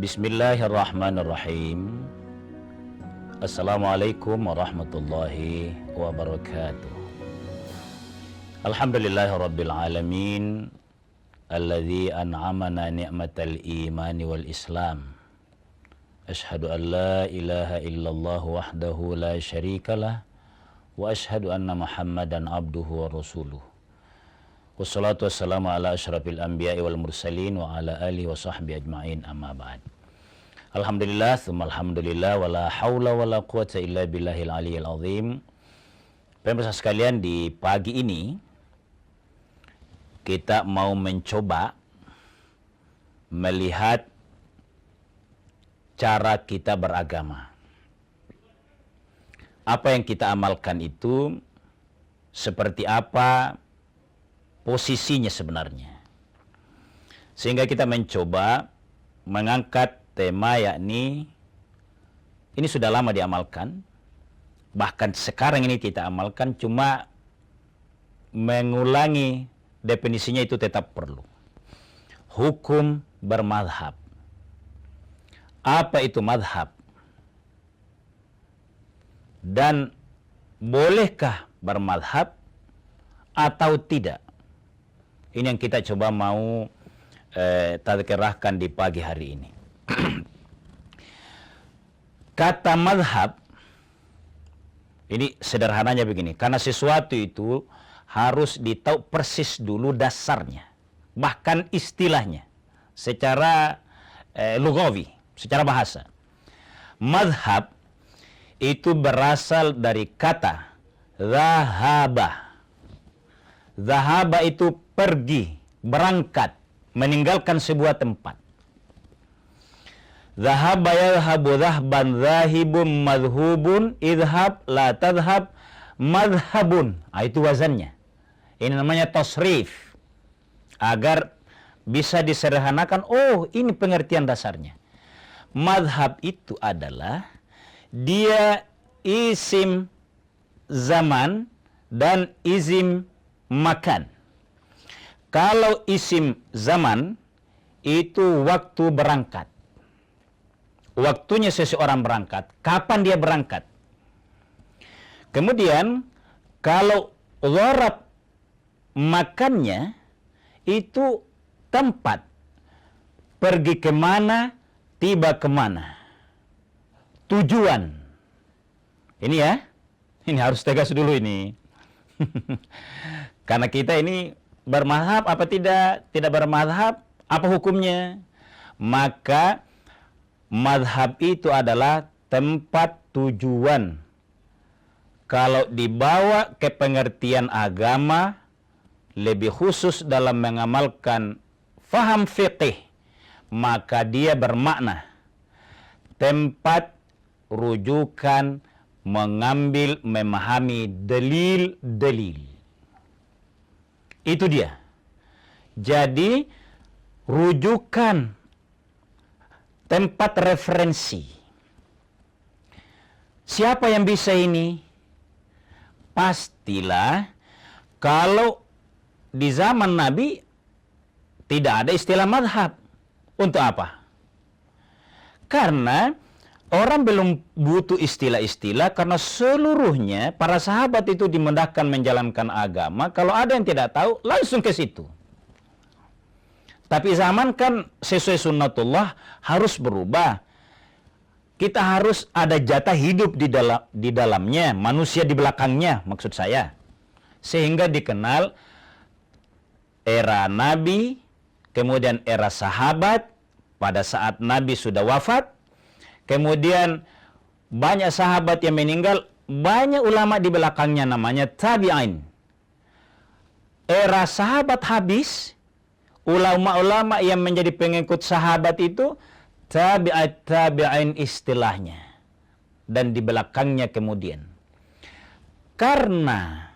Bismillahirrahmanirrahim. Assalamualaikum warahmatullahi wabarakatuh. Alhamdulillahirabbil alamin alladzi an'amana ni'matal imani wal islam. Asyhadu an la ilaha illallah wahdahu la syarikalah wa asyhadu anna Muhammadan abduhu wa rasuluh. Wassalatu wassalamu ala asyrafil anbiya'i wal mursalin wa ala alihi wa sahbihi ajma'in, amma ba'd. Alhamdulillah, tsumma alhamdulillah, wala haula wala quwata illa billahil aliyyil azim. Pemirsa sekalian, di pagi ini kita mau mencoba melihat cara kita beragama. Apa yang kita amalkan itu seperti apa posisinya sebenarnya. Sehingga kita mencoba mengangkat tema, yakni ini sudah lama diamalkan, bahkan sekarang ini kita amalkan, cuma mengulangi definisinya itu tetap perlu. Hukum bermadhab. Apa itu madhab? Dan bolehkah bermadhab atau tidak? Ini yang kita coba mau tadkirahkan di pagi hari ini. Kata madhab ini sederhananya begini, karena sesuatu itu harus ditahu persis dulu dasarnya, bahkan istilahnya secara lugawi, secara bahasa. Madhab itu berasal dari kata zahaba. Zahaba itu pergi, berangkat, meninggalkan sebuah tempat. Zahaba yadhhabu dhahban zahibun madhubun idhab la tadhhab madhhabun. Itu wazannya. Ini namanya tasrif. Agar bisa disederhanakan, oh ini pengertian dasarnya. Madhab itu adalah dia isim zaman dan isim makan. Kalau isim zaman itu waktu berangkat. Waktunya seseorang berangkat, kapan dia berangkat. Kemudian kalau dharab makannya itu tempat, pergi kemana, tiba kemana, tujuan. Ini ya, ini harus tegas dulu ini. Karena kita ini bermadhab apa tidak bermadhab, apa hukumnya. Maka madhab itu adalah tempat tujuan. Kalau dibawa ke pengertian agama, lebih khusus dalam mengamalkan faham fiqih, maka dia bermakna tempat rujukan, mengambil, memahami dalil-dalil. Itu dia. Jadi rujukan, tempat referensi. Siapa yang bisa ini? Pastilah kalau di zaman Nabi tidak ada istilah madhab. Untuk apa? Karena orang belum butuh istilah-istilah, karena seluruhnya para sahabat itu dimudahkan menjalankan agama. Kalau ada yang tidak tahu, langsung ke situ. Tapi zaman kan sesuai sunnatullah harus berubah. Kita harus ada jatah hidup di dalamnya, manusia di belakangnya maksud saya. Sehingga dikenal era Nabi, kemudian era sahabat, pada saat Nabi sudah wafat, kemudian banyak sahabat yang meninggal, banyak ulama di belakangnya namanya tabi'in. Era sahabat habis, ulama-ulama yang menjadi pengikut sahabat itu tabi'in istilahnya. Dan di belakangnya kemudian. Karena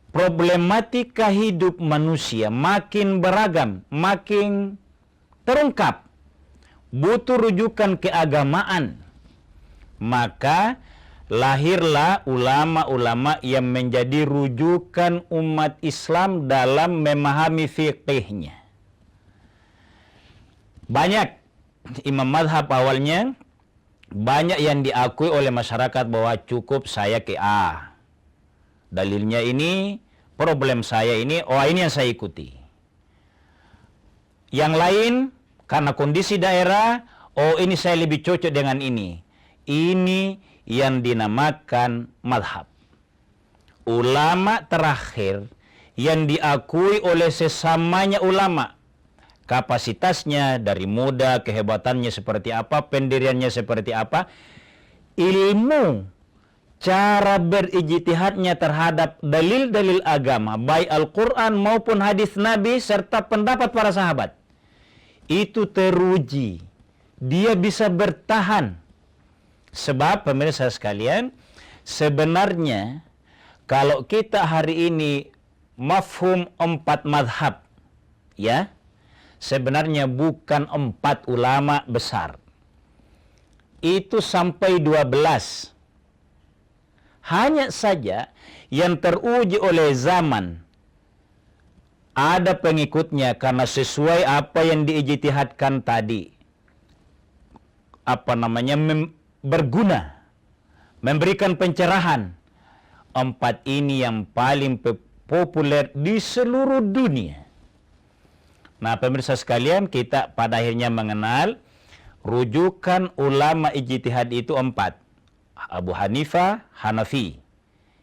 problematika hidup manusia makin beragam, makin terungkap, butuh rujukan keagamaan, maka lahirlah ulama-ulama yang menjadi rujukan umat Islam dalam memahami fiqihnya. Banyak imam madhab awalnya banyak yang diakui oleh masyarakat bahwa cukup saya ke A. Dalilnya ini, problem saya ini, ini yang saya ikuti. Yang lain, karena kondisi daerah, ini saya lebih cocok dengan ini. Ini yang dinamakan madhab. Ulama terakhir yang diakui oleh sesamanya ulama, kapasitasnya dari muda, kehebatannya seperti apa, pendiriannya seperti apa, ilmu, cara berijtihadnya terhadap dalil-dalil agama, baik Al-Quran maupun hadis Nabi, serta pendapat para sahabat, itu teruji. Dia bisa bertahan. Sebab, pemirsa sekalian, sebenarnya, kalau kita hari ini mafhum 4 madhab, ya, sebenarnya bukan 4 ulama besar. Itu sampai 12. Hanya saja yang teruji oleh zaman, ada pengikutnya karena sesuai apa yang diijtihadkan tadi. Berguna, memberikan pencerahan. 4 ini yang paling populer di seluruh dunia. Nah, pemirsa sekalian, kita pada akhirnya mengenal rujukan ulama ijtihad itu 4. Abu Hanifah, Hanafi.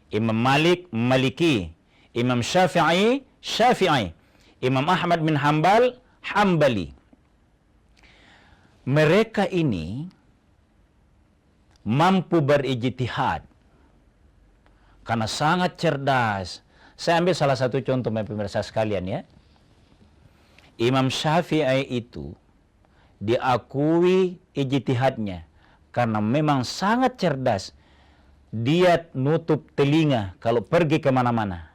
Imam Malik, Maliki. Imam Syafi'i, Syafi'i. Imam Ahmad bin Hanbal, Hambali. Mereka ini mampu berijtihad karena sangat cerdas. Saya ambil salah satu contoh, pemirsa sekalian, ya. Imam Syafi'i itu diakui ijtihadnya karena memang sangat cerdas. Dia nutup telinga kalau pergi kemana-mana.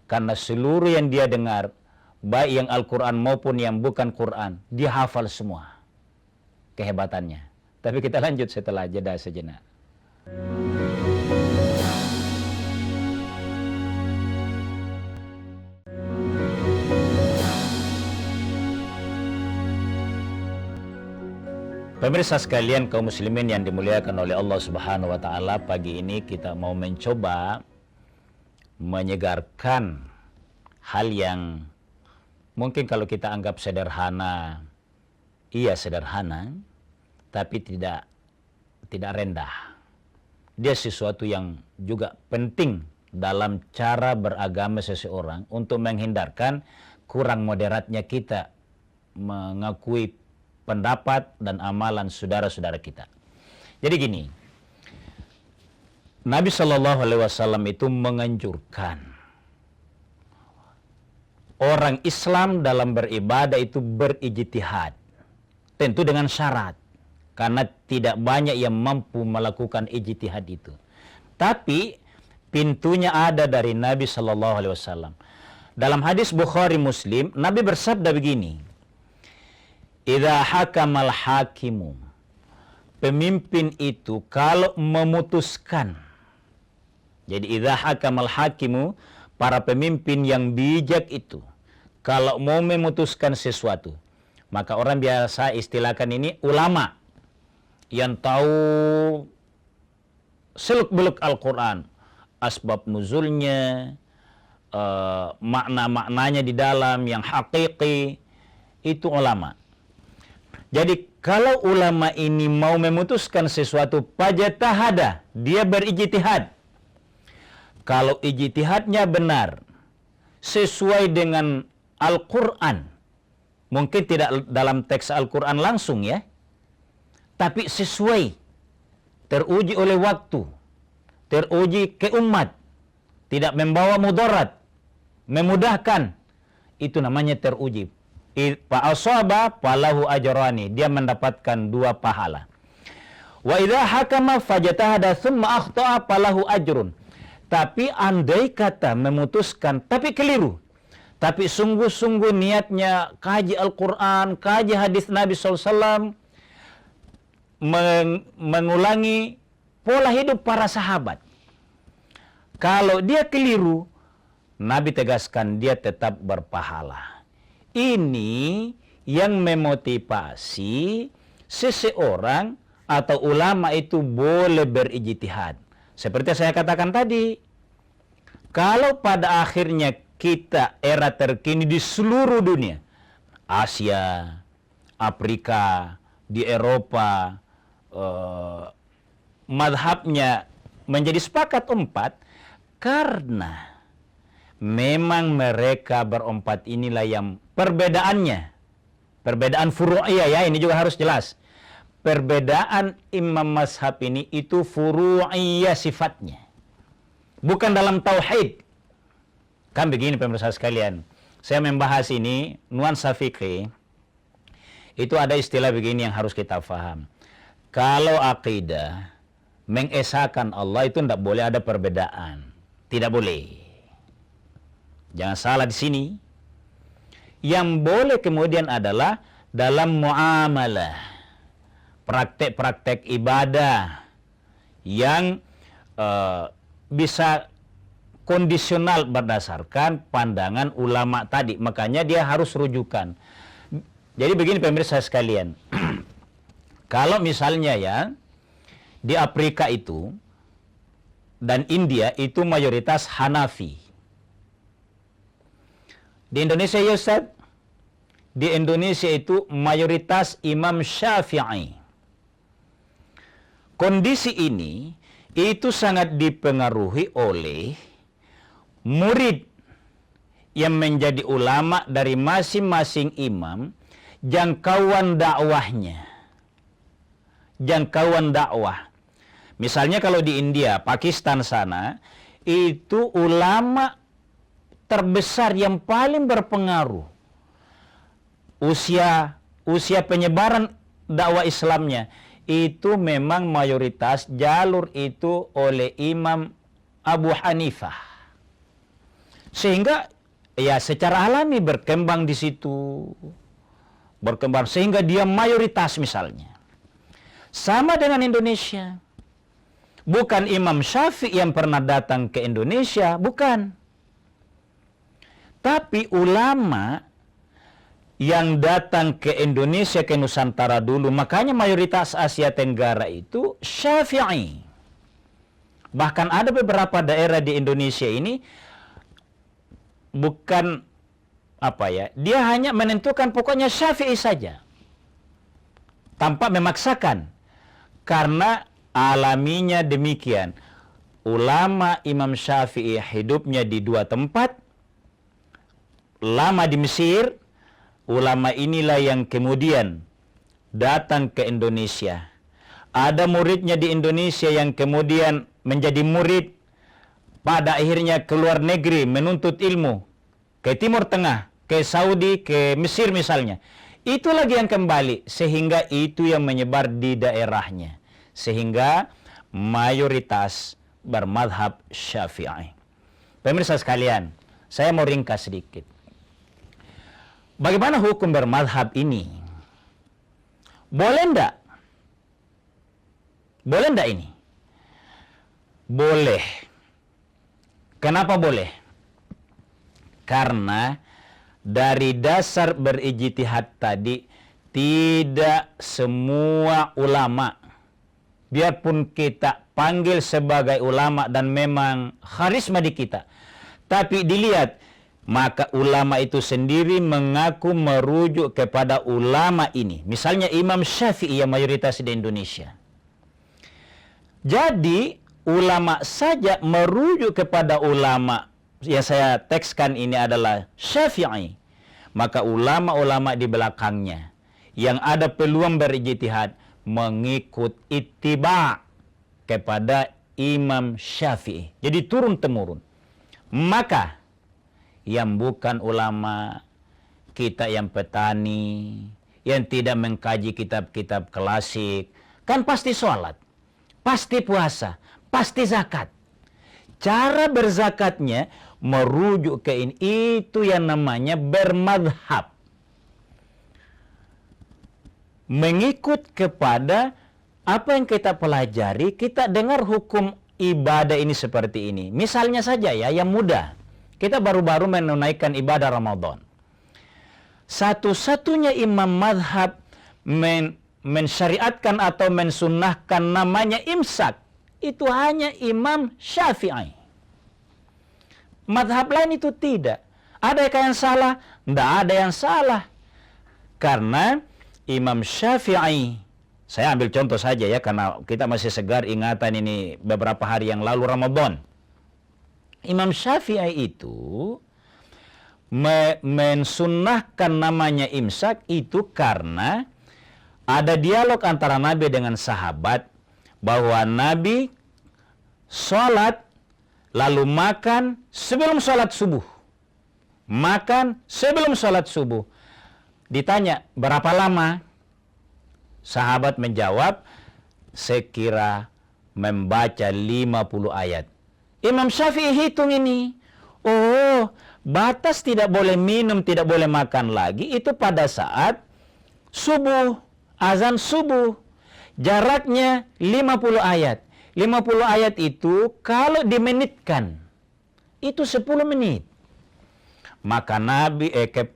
Karena seluruh yang dia dengar, baik yang Al-Quran maupun yang bukan Quran, dia hafal semua. Kehebatannya. Tapi kita lanjut setelah jeda sejenak. Pemirsa sekalian, kaum muslimin yang dimuliakan oleh Allah Subhanahu wa taala, pagi ini kita mau mencoba menyegarkan hal yang mungkin kalau kita anggap sederhana, iya sederhana, tapi tidak rendah. Dia sesuatu yang juga penting dalam cara beragama seseorang untuk menghindarkan kurang moderatnya kita mengakui pendapat dan amalan saudara-saudara kita. Jadi gini, Nabi Shallallahu Alaihi Wasallam itu menganjurkan orang Islam dalam beribadah itu berijtihad, tentu dengan syarat, karena tidak banyak yang mampu melakukan ijtihad itu. Tapi pintunya ada dari Nabi Shallallahu Alaihi Wasallam. Dalam hadis Bukhari Muslim, Nabi bersabda begini, idza hakamal hakimu, pemimpin itu kalau memutuskan. Jadi idza hakamal hakimu, para pemimpin yang bijak itu kalau mau memutuskan sesuatu, maka orang biasa istilahkan ini ulama yang tahu seluk-beluk Al-Quran, asbab nuzulnya, makna-maknanya di dalam yang hakiki, itu ulama. Jadi kalau ulama ini mau memutuskan sesuatu, fajtahada, dia berijtihad. Kalau ijtihadnya benar, sesuai dengan Al-Quran, mungkin tidak dalam teks Al-Quran langsung, ya, tapi sesuai, teruji oleh waktu, teruji ke umat, tidak membawa mudarat, memudahkan, itu namanya teruji. Fa'asaba falahu ajrani, dia mendapatkan 2 pahala. Wa idza hakama fajtahada tsumma akhta'a falahu ajrun. Tapi andai kata memutuskan tapi keliru, tapi sungguh-sungguh niatnya kaji Al-Quran, kaji hadis Nabi SAW, mengulangi pola hidup para sahabat, kalau dia keliru, Nabi tegaskan dia tetap berpahala. Ini yang memotivasi seseorang atau ulama itu boleh berijtihad. Seperti saya katakan tadi, kalau pada akhirnya kita era terkini di seluruh dunia, Asia, Afrika, di Eropa, madhabnya menjadi sepakat empat, karena memang mereka berempat inilah yang perbedaannya, perbedaan furu'iyah ya, ini juga harus jelas. Perbedaan imam mazhab ini itu furu'iyah sifatnya, bukan dalam tauhid. Kan begini pemirsa sekalian, saya membahas ini nuansa fikih, itu ada istilah begini yang harus kita paham. Kalau akidah mengesahkan Allah itu tidak boleh ada perbedaan, tidak boleh. Jangan salah di sini. Yang boleh kemudian adalah dalam muamalah, praktek-praktek ibadah yang bisa kondisional berdasarkan pandangan ulama tadi. Makanya dia harus rujukan. Jadi begini pemirsa sekalian, kalau misalnya ya di Afrika itu dan India itu mayoritas Hanafi. Di Indonesia ya Ustaz, di Indonesia itu mayoritas Imam Syafi'i. Kondisi ini itu sangat dipengaruhi oleh murid yang menjadi ulama dari masing-masing imam, jangkauan dakwahnya. Jangkauan dakwah. Misalnya kalau di India, Pakistan sana, itu ulama terbesar yang paling berpengaruh. Usia penyebaran dakwah Islamnya itu memang mayoritas jalur itu oleh Imam Abu Hanifah. Sehingga ya secara alami berkembang di situ. Berkembang sehingga dia mayoritas misalnya. Sama dengan Indonesia. Bukan Imam Syafi'i yang pernah datang ke Indonesia, bukan. Tapi ulama yang datang ke Indonesia, ke Nusantara dulu, makanya mayoritas Asia Tenggara itu Syafi'i. Bahkan ada beberapa daerah di Indonesia ini bukan dia hanya menentukan pokoknya Syafi'i saja, tanpa memaksakan, karena alaminya demikian. Ulama Imam Syafi'i hidupnya di dua tempat, lama di Mesir. Ulama inilah yang kemudian datang ke Indonesia. Ada muridnya di Indonesia yang kemudian menjadi murid, pada akhirnya keluar negeri menuntut ilmu ke Timur Tengah, ke Saudi, ke Mesir misalnya. Itu lagi yang kembali, sehingga itu yang menyebar di daerahnya, sehingga mayoritas bermadhab Syafi'i. Pemirsa sekalian, saya mau ringkas sedikit. Bagaimana hukum bermadhab ini? Boleh enggak? Boleh enggak ini? Boleh. Kenapa boleh? Karena dari dasar berijtihad tadi, tidak semua ulama, biarpun kita panggil sebagai ulama dan memang karisma di kita, tapi dilihat, maka ulama itu sendiri mengaku merujuk kepada ulama ini. Misalnya Imam Syafi'i yang mayoritas di Indonesia. Jadi ulama saja merujuk kepada ulama yang saya tekskan ini adalah Syafi'i. Maka ulama-ulama di belakangnya yang ada peluang berijtihad mengikut ittiba kepada Imam Syafi'i. Jadi turun-temurun. Maka yang bukan ulama, kita yang petani, yang tidak mengkaji kitab-kitab klasik, kan pasti sholat, pasti puasa, pasti zakat. Cara berzakatnya merujuk ke ini, itu yang namanya bermadhab. Mengikut kepada apa yang kita pelajari, kita dengar hukum ibadah ini seperti ini. Misalnya saja ya, yang mudah. Kita baru-baru menunaikan ibadah Ramadan. satu-satunya imam madhab mensyariatkan atau mensunnahkan namanya imsak, itu hanya Imam Syafi'i. Madhab lain itu tidak. Adakah yang salah? Tidak ada yang salah. Karena Imam Syafi'i, saya ambil contoh saja ya, karena kita masih segar ingatan ini beberapa hari yang lalu Ramadan. Imam Syafi'i itu mensunnahkan namanya imsak itu karena ada dialog antara Nabi dengan sahabat bahwa Nabi sholat lalu makan sebelum sholat subuh. Makan sebelum sholat subuh. Ditanya, berapa lama? Sahabat menjawab, sekira membaca 50 ayat. Imam Syafi'i hitung ini. Oh, batas tidak boleh minum, tidak boleh makan lagi, itu pada saat subuh, azan subuh. Jaraknya 50 ayat. 50 ayat itu kalau dimenitkan, itu 10 menit. Maka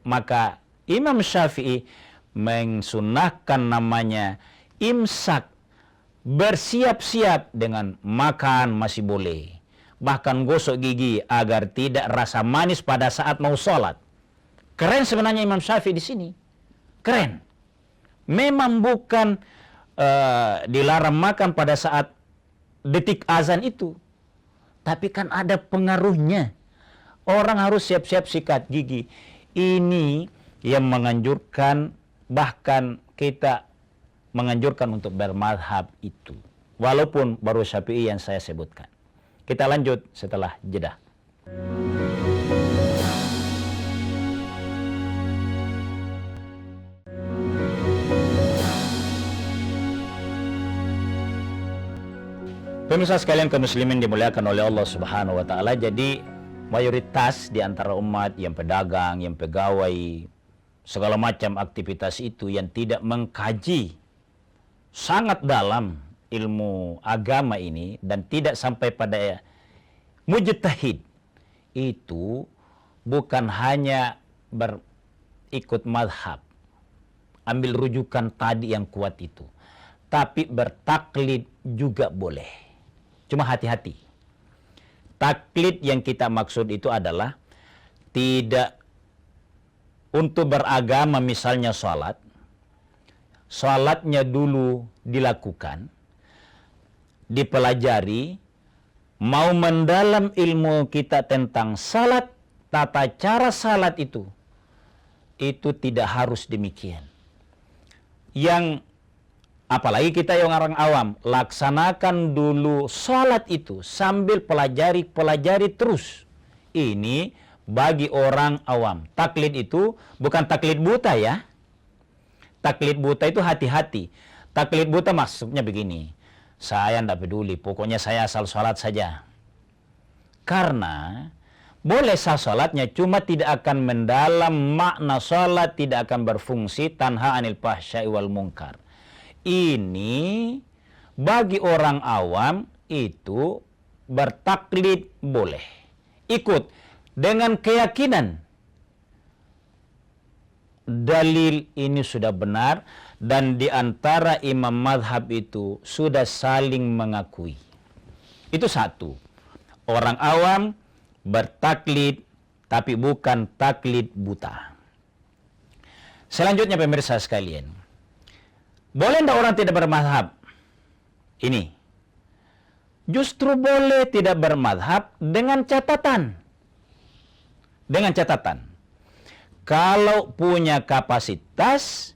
maka Imam Syafi'i mensunahkan namanya imsak, bersiap-siap dengan makan masih boleh. Bahkan gosok gigi agar tidak rasa manis pada saat mau sholat. Keren sebenarnya Imam Syafi'i di sini. Keren. Memang bukan dilarang makan pada saat detik azan itu. Tapi kan ada pengaruhnya. Orang harus siap-siap sikat gigi. Ini yang menganjurkan, bahkan kita menganjurkan untuk bermadhab itu. Walaupun baru Syafi'i yang saya sebutkan. Kita lanjut setelah jeda. Pemirsa sekalian kaum muslimin dimuliakan oleh Allah Subhanahu wa taala. Jadi mayoritas di antara umat yang pedagang, yang pegawai, segala macam aktivitas itu yang tidak mengkaji sangat dalam ilmu agama ini dan tidak sampai pada mujtahid, itu bukan hanya berikut madhab, ambil rujukan tadi yang kuat itu, tapi bertaklid juga boleh. Cuma hati-hati. Taklid yang kita maksud itu adalah tidak untuk beragama, misalnya sholatnya dulu dilakukan, dipelajari, mau mendalam ilmu kita tentang salat, tata cara salat itu tidak harus demikian. Yang apalagi kita yang orang awam, laksanakan dulu salat itu sambil pelajari terus. Ini bagi orang awam. Taklid itu bukan taklid buta ya. Taklid buta itu hati-hati. Taklid buta maksudnya begini. Saya tidak peduli, pokoknya saya asal sholat saja. Karena boleh sah sholatnya, cuma tidak akan mendalam makna sholat, tidak akan berfungsi tanha anil fahsya'i wal munkar. Ini bagi orang awam itu bertaklid boleh. Ikut dengan keyakinan dalil ini sudah benar dan di antara imam madhab itu sudah saling mengakui. Itu satu. Orang awam bertaklid tapi bukan taklid buta. Selanjutnya pemirsa sekalian, boleh tidak orang tidak bermadhab? Ini justru boleh tidak bermadhab dengan catatan. Dengan catatan, kalau punya kapasitas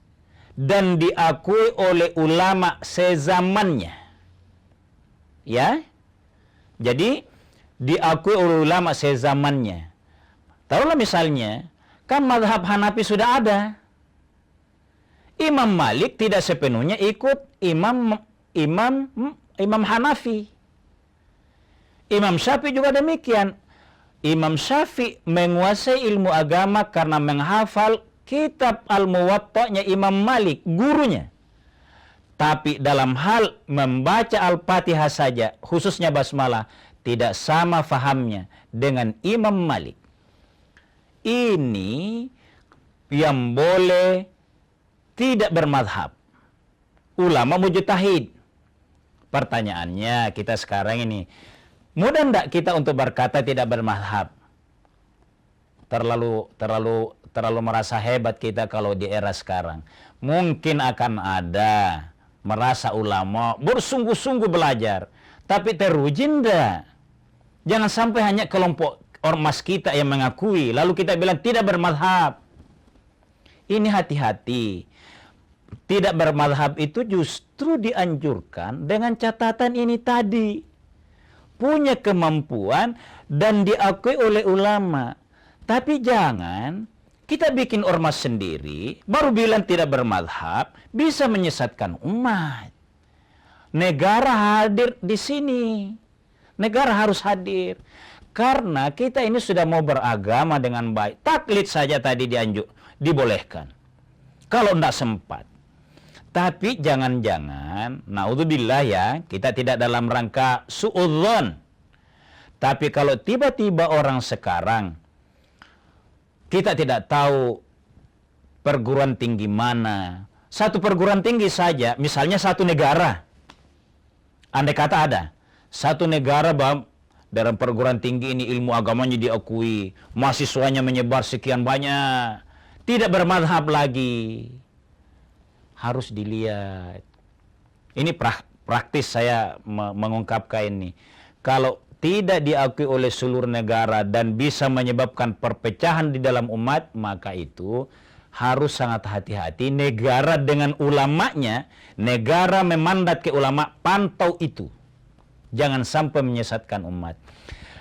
dan diakui oleh ulama sezamannya. Ya. Jadi diakui oleh ulama sezamannya. Taruhlah misalnya, kan mazhab Hanafi sudah ada. Imam Malik tidak sepenuhnya ikut Imam Hanafi. Imam Syafi'i juga demikian. Imam Syafi'i menguasai ilmu agama karena menghafal kitab Al-Muwatta'nya Imam Malik, gurunya. Tapi dalam hal membaca Al-Fatihah saja, khususnya basmalah, tidak sama fahamnya dengan Imam Malik. Ini yang boleh tidak bermadhab. Ulama mujtahid. Pertanyaannya kita sekarang ini, mudah enggak kita untuk berkata tidak bermadhab? Terlalu merasa hebat kita kalau di era sekarang. Mungkin akan ada merasa ulama bersungguh-sungguh belajar, tapi teruji enggak? Jangan sampai hanya kelompok ormas kita yang mengakui, lalu kita bilang tidak bermadhab. Ini hati-hati. Tidak bermadhab itu justru dianjurkan dengan catatan ini tadi. Punya kemampuan dan diakui oleh ulama. Tapi jangan kita bikin ormas sendiri, baru bilang tidak bermadhab, bisa menyesatkan umat. Negara hadir di sini. Negara harus hadir. Karena kita ini sudah mau beragama dengan baik. Taklid saja tadi dibolehkan. Kalau tidak sempat. Tapi jangan-jangan, naudzubillah ya, kita tidak dalam rangka suudzon. Tapi kalau tiba-tiba orang sekarang, kita tidak tahu perguruan tinggi mana. Satu perguruan tinggi saja, misalnya satu negara. Andai kata ada. Satu negara dalam perguruan tinggi ini ilmu agamanya diakui. Mahasiswanya menyebar sekian banyak. Tidak bermadhab lagi. Harus dilihat. Ini praktis saya mengungkapkan ini. Kalau tidak diakui oleh seluruh negara dan bisa menyebabkan perpecahan di dalam umat, maka itu harus sangat hati-hati. Negara dengan ulamanya, negara memandat ke ulama, pantau itu. Jangan sampai menyesatkan umat.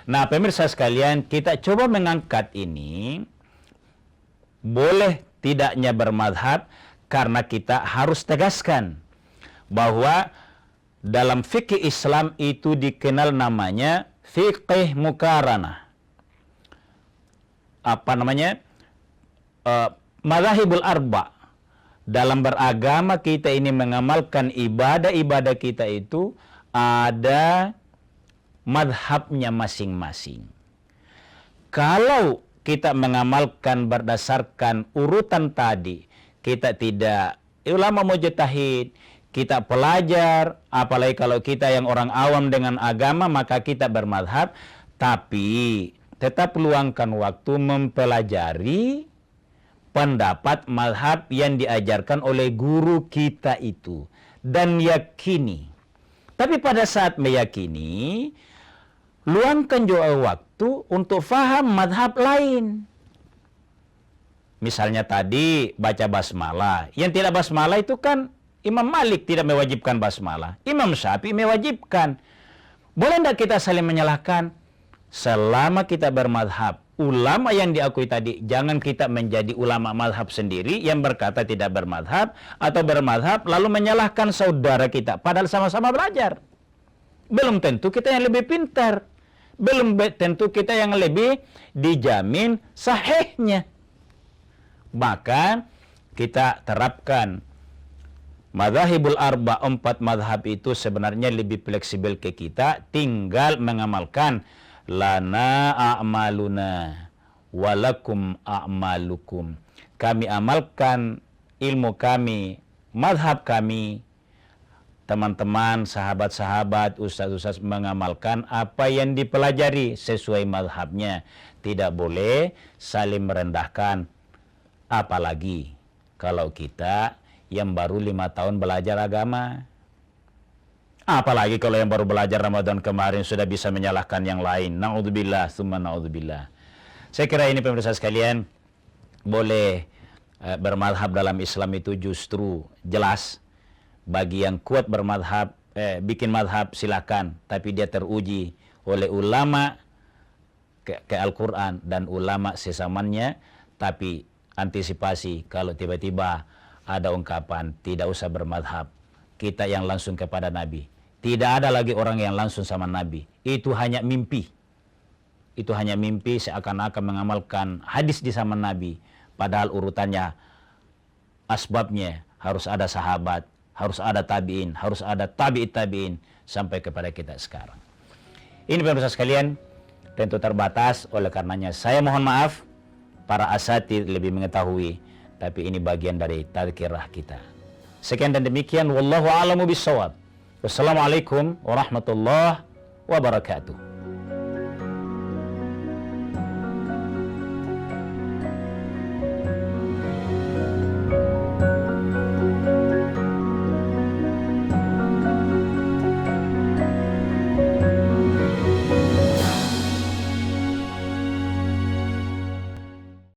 Nah, pemirsa sekalian, kita coba mengangkat ini. Boleh tidaknya bermadhab, karena kita harus tegaskan bahwa dalam fikih Islam itu dikenal namanya fikih muqaranah. Madzhabul arba. Dalam beragama kita ini mengamalkan ibadah-ibadah kita itu ada madhabnya masing-masing. Kalau kita mengamalkan berdasarkan urutan tadi, kita tidak ulama mujtahid, kita pelajar, apalagi kalau kita yang orang awam dengan agama, maka kita bermadhab, tapi tetap luangkan waktu mempelajari pendapat madhab yang diajarkan oleh guru kita itu. Dan yakini. Tapi pada saat meyakini, luangkan juga waktu untuk faham madhab lain. Misalnya tadi baca basmalah. Yang tidak basmalah itu kan Imam Malik tidak mewajibkan basmalah. Imam Syafi'i mewajibkan. Boleh tidak kita saling menyalahkan? Selama kita bermadhab, ulama yang diakui tadi, jangan kita menjadi ulama madhab sendiri yang berkata tidak bermadhab, atau bermadhab lalu menyalahkan saudara kita, padahal sama-sama belajar. Belum tentu kita yang lebih pintar. Belum tentu kita yang lebih dijamin sahihnya. Maka kita terapkan madzhabul arba, 4 madhab itu sebenarnya lebih fleksibel ke kita, tinggal mengamalkan lana a'maluna walakum a'malukum. Kami amalkan ilmu kami, madhab kami, teman-teman, sahabat-sahabat, ustaz-ustaz mengamalkan apa yang dipelajari sesuai madhabnya. Tidak boleh saling merendahkan. Apalagi kalau kita yang baru 5 tahun belajar agama. Apalagi kalau yang baru belajar Ramadan kemarin sudah bisa menyalahkan yang lain. Na'udzubillah, summa na'udzubillah. Saya kira ini pemirsa sekalian, boleh bermadhab dalam Islam itu justru jelas. Bagi yang kuat bermadhab, bikin madhab silakan. Tapi dia teruji oleh ulama ke Al-Quran dan ulama sesamanya. Tapi antisipasi kalau tiba-tiba ada ungkapan tidak usah bermadhab, kita yang langsung kepada Nabi. Tidak ada lagi orang yang langsung sama Nabi. Itu hanya mimpi. Itu hanya mimpi, seakan-akan mengamalkan hadis di zaman Nabi. Padahal urutannya, asbabnya harus ada sahabat, harus ada tabi'in, harus ada tabi'it tabi'in, sampai kepada kita sekarang. Ini pemirsa sekalian, tentu terbatas, oleh karenanya saya mohon maaf, para asatidz lebih mengetahui. tapi ini bagian dari tadzkirah kita. Sekian dan demikian, wallahu a'lamu bissawab. Wassalamualaikum warahmatullahi wabarakatuh.